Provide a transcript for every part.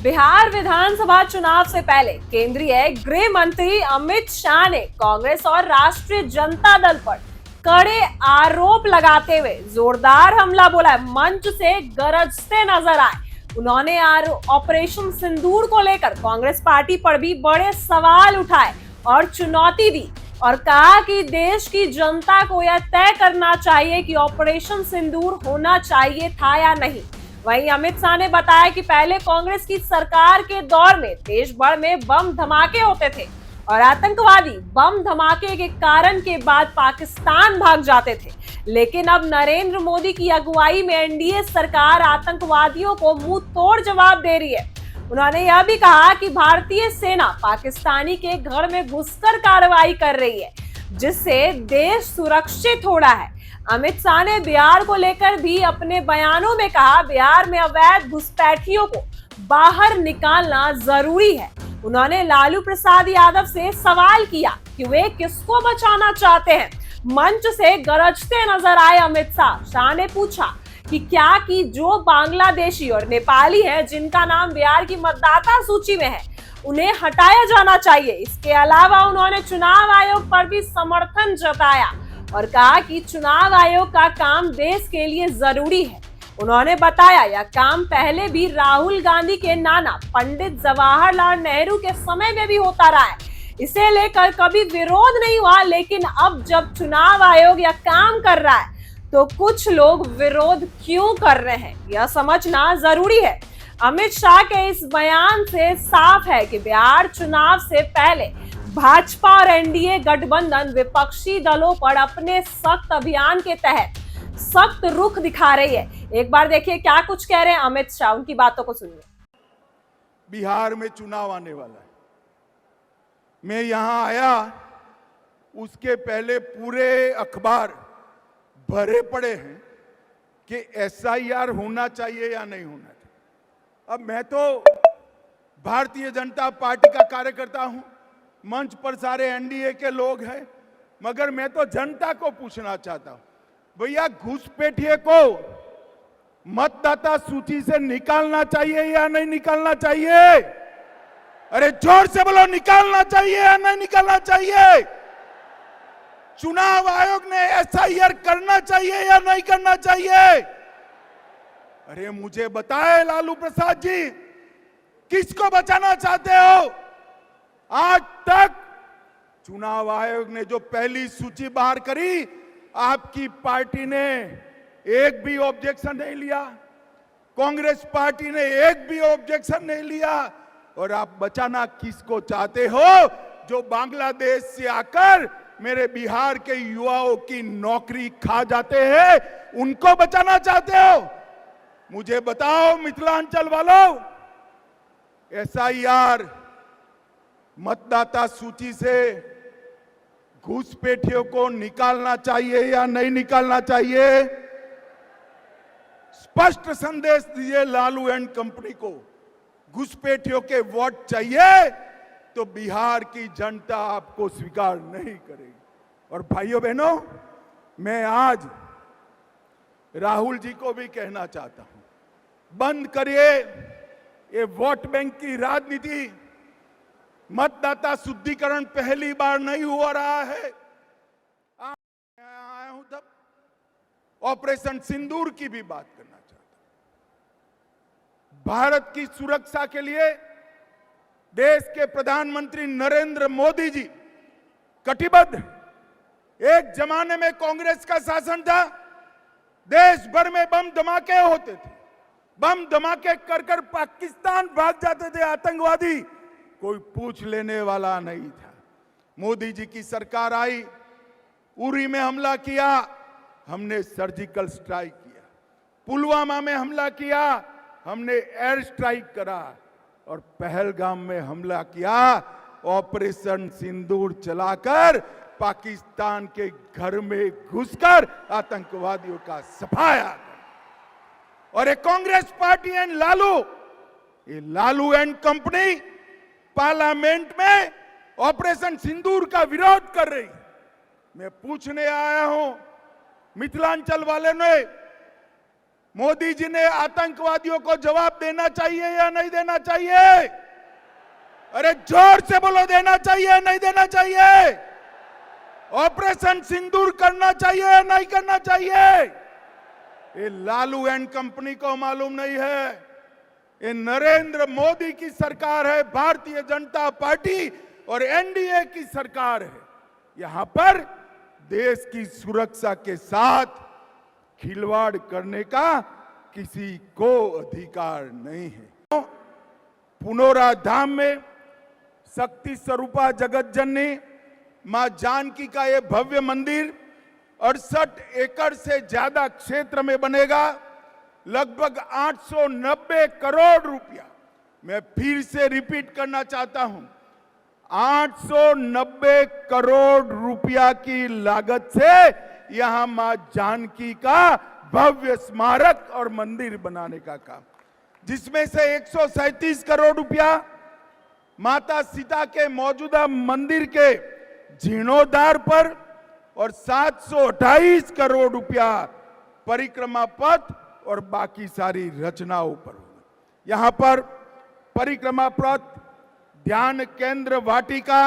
बिहार विधानसभा चुनाव से पहले केंद्रीय गृह मंत्री अमित शाह ने कांग्रेस और राष्ट्रीय जनता दल पर कड़े आरोप लगाते हुए जोरदार हमला बोला। मंच से गरजते नजर आए। उन्होंने ऑपरेशन सिंदूर को लेकर कांग्रेस पार्टी पर भी बड़े सवाल उठाए और चुनौती दी और कहा कि देश की जनता को यह तय करना चाहिए कि ऑपरेशन सिंदूर होना चाहिए था या नहीं। वहीं अमित शाह ने बताया कि पहले कांग्रेस की सरकार के दौर में देश भर में बम धमाके होते थे और आतंकवादी बम धमाके के कारण के बाद पाकिस्तान भाग जाते थे, लेकिन अब नरेंद्र मोदी की अगुवाई में एनडीए सरकार आतंकवादियों को मुंह तोड़ जवाब दे रही है। उन्होंने यह भी कहा कि भारतीय सेना पाकिस्तानी के घर में घुसकर कार्रवाई कर रही है, जिससे देश सुरक्षित हो रहा है। अमित शाह ने बिहार को लेकर भी अपने बयानों में कहा, बिहार में अवैध घुसपैठियों को बाहर निकालना जरूरी है। उन्होंने लालू प्रसाद यादव से सवाल किया कि वे किसको बचाना चाहते हैं। मंच से गरजते नजर आए अमित शाह ने पूछा कि क्या कि जो बांग्लादेशी और नेपाली हैं जिनका नाम बिहार की मतदाता सूची में है, उन्हें हटाया जाना चाहिए। इसके अलावा उन्होंने चुनाव आयोग पर भी समर्थन जताया और कहा कि चुनाव आयोग का काम देश के लिए जरूरी है। उन्होंने बताया यह काम पहले भी राहुल गांधी के नाना पंडित जवाहरलाल नेहरू के समय में भी होता रहा है। इसे लेकर कभी विरोध नहीं हुआ, लेकिन अब जब चुनाव आयोग यह काम कर रहा है तो कुछ लोग विरोध क्यों कर रहे हैं, यह समझना जरूरी है। अमित शाह के इस बयान से साफ है कि बिहार चुनाव से पहले भाजपा और एनडीए गठबंधन विपक्षी दलों पर अपने सख्त अभियान के तहत सख्त रुख दिखा रही है। एक बार देखिए क्या कुछ कह रहे हैं अमित शाह, उनकी बातों को सुनिए। बिहार में चुनाव आने वाला है। मैं यहां आया उसके पहले पूरे अखबार भरे पड़े हैं कि एसआईआर होना चाहिए या नहीं होना चाहिए। अब मैं तो भारतीय जनता पार्टी का कार्यकर्ता हूं, मंच पर सारे एनडीए के लोग हैं, मगर मैं तो जनता को पूछना चाहता हूं, भैया घुसपैठिए को मतदाता सूची से निकालना चाहिए या नहीं निकालना चाहिए? अरे जोर से बोलो, निकालना चाहिए या नहीं निकालना चाहिए? चुनाव आयोग ने एसआईआर करना चाहिए या नहीं करना चाहिए? अरे मुझे बताए लालू प्रसाद जी, किसको बचाना चाहते हो? आज तक चुनाव आयोग ने जो पहली सूची बाहर करी, आपकी पार्टी ने एक भी ऑब्जेक्शन नहीं लिया, कांग्रेस पार्टी ने एक भी ऑब्जेक्शन नहीं लिया। और आप बचाना किसको चाहते हो? जो बांग्लादेश से आकर मेरे बिहार के युवाओं की नौकरी खा जाते हैं, उनको बचाना चाहते हो? मुझे बताओ मिथिलांचल वालों, एसआईआर मतदाता सूची से घुसपैठियों को निकालना चाहिए या नहीं निकालना चाहिए? स्पष्ट संदेश दीजिए लालू एंड कंपनी को। घुसपैठियों के वोट चाहिए तो बिहार की जनता आपको स्वीकार नहीं करेगी। और भाइयों बहनों, मैं आज राहुल जी को भी कहना चाहता हूं, बंद करिए ये वोट बैंक की राजनीति। मतदाता शुद्धिकरण पहली बार नहीं हो रहा है। आया हूं तब ऑपरेशन सिंदूर की भी बात करना चाहता हूं। भारत की सुरक्षा के लिए देश के प्रधानमंत्री नरेंद्र मोदी जी कटिबद्ध। एक जमाने में कांग्रेस का शासन था, देश भर में बम धमाके होते थे, बम धमाके कर कर पाकिस्तान भाग जाते थे आतंकवादी, कोई पूछ लेने वाला नहीं था। मोदी जी की सरकार आई, उरी में हमला किया, हमने सर्जिकल स्ट्राइक किया। पुलवामा में हमला किया, हमने एयर स्ट्राइक करा। और पहलगाम में हमला किया, ऑपरेशन सिंदूर चलाकर पाकिस्तान के घर में घुसकर आतंकवादियों का सफाया कर। और ये Congress party and Lalu and company parliament में ऑपरेशन सिंदूर का विरोध कर रही। मैं पूछने आया हूं मिथिलांचल वाले ने, मोदी जी ने आतंकवादियों को जवाब देना चाहिए या नहीं देना चाहिए? अरे जोर से बोलो, देना चाहिए या नहीं देना चाहिए? ऑपरेशन सिंदूर करना चाहिए या नहीं करना चाहिए? ये लालू एंड कंपनी को मालूम नहीं है, ये नरेंद्र मोदी की सरकार है, भारतीय जनता पार्टी और एनडीए की सरकार है। यहां पर देश की सुरक्षा के साथ खिलवाड़ करने का किसी को अधिकार नहीं है। पुनौरा धाम में शक्ति स्वरूपा जगत जननी मां जानकी का यह भव्य मंदिर 68 एकड़ से ज्यादा क्षेत्र में बनेगा, लगभग 890 करोड़ रुपया। मैं फिर से रिपीट करना चाहता हूं, 890 करोड़ रुपया की लागत से यहां मां जानकी का भव्य स्मारक और मंदिर बनाने का काम, जिसमें से 137 करोड़ रुपया माता सीता के मौजूदा मंदिर के जीर्णोद्धार पर और 728 करोड़ रुपया परिक्रमा पथ और बाकी सारी रचनाओं पर होगा। यहां पर परिक्रमा पथ, ध्यान केंद्र वाटिका,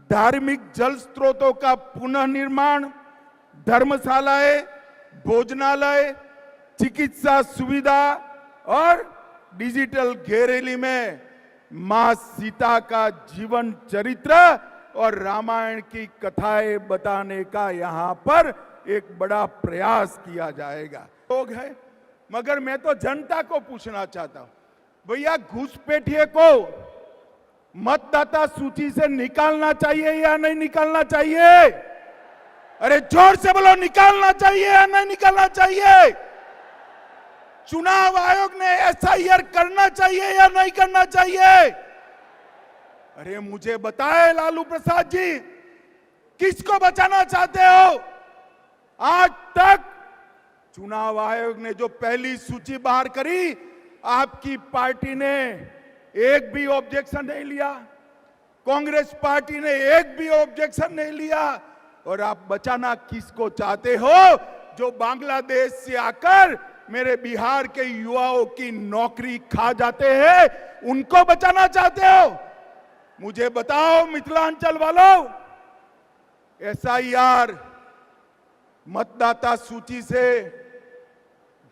धार्मिक जल स्रोतों का पुनः निर्माण, धर्मशालाएं, भोजनालय, चिकित्सा सुविधा और डिजिटल गैलरी में मां सीता का जीवन चरित्र और रामायण की कथाएं बताने का यहां पर एक बड़ा प्रयास किया जाएगा। लोग हैं, मगर मैं तो जनता को पूछना चाहता हूं, भैया घुसपैठिए को मतदाता सूची से निकालना चाहिए या नहीं निकालना चाहिए? अरे जोर से बोलो, निकालना चाहिए या नहीं निकालना चाहिए? चुनाव आयोग ने एसआईआर करना चाहिए या नहीं करना चाहिए? अरे मुझे बताए लालू प्रसाद जी, किसको बचाना चाहते हो? आज तक चुनाव आयोग ने जो पहली सूची बाहर करी, आपकी पार्टी ने एक भी ऑब्जेक्शन नहीं लिया, कांग्रेस पार्टी ने एक भी ऑब्जेक्शन नहीं लिया। और आप बचाना किसको चाहते हो? जो बांग्लादेश से आकर मेरे बिहार के युवाओं की नौकरी खा जाते हैं, उनको बचाना चाहते हो? मुझे बताओ मिथिलांचल वालों, एसआईआर मतदाता सूची से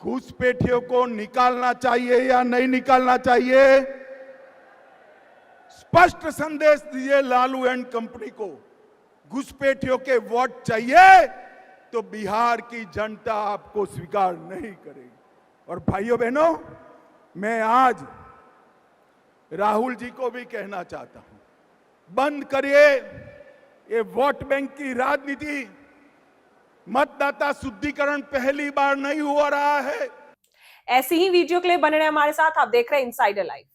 घुसपैठियों को निकालना चाहिए या नहीं निकालना चाहिए? स्पष्ट संदेश दीजिए लालू एंड कंपनी को। घुसपैठियों के वोट चाहिए तो बिहार की जनता आपको स्वीकार नहीं करेगी। और भाइयों बहनों, मैं आज राहुल जी को भी कहना चाहता हूं, बंद करिए ये वोट बैंक की राजनीति। मतदाता शुद्धिकरण पहली बार नहीं हो रहा है। ऐसी ही वीडियो के लिए बने रहे हमारे साथ। आप देख रहे हैं इनसाइडर लाइव।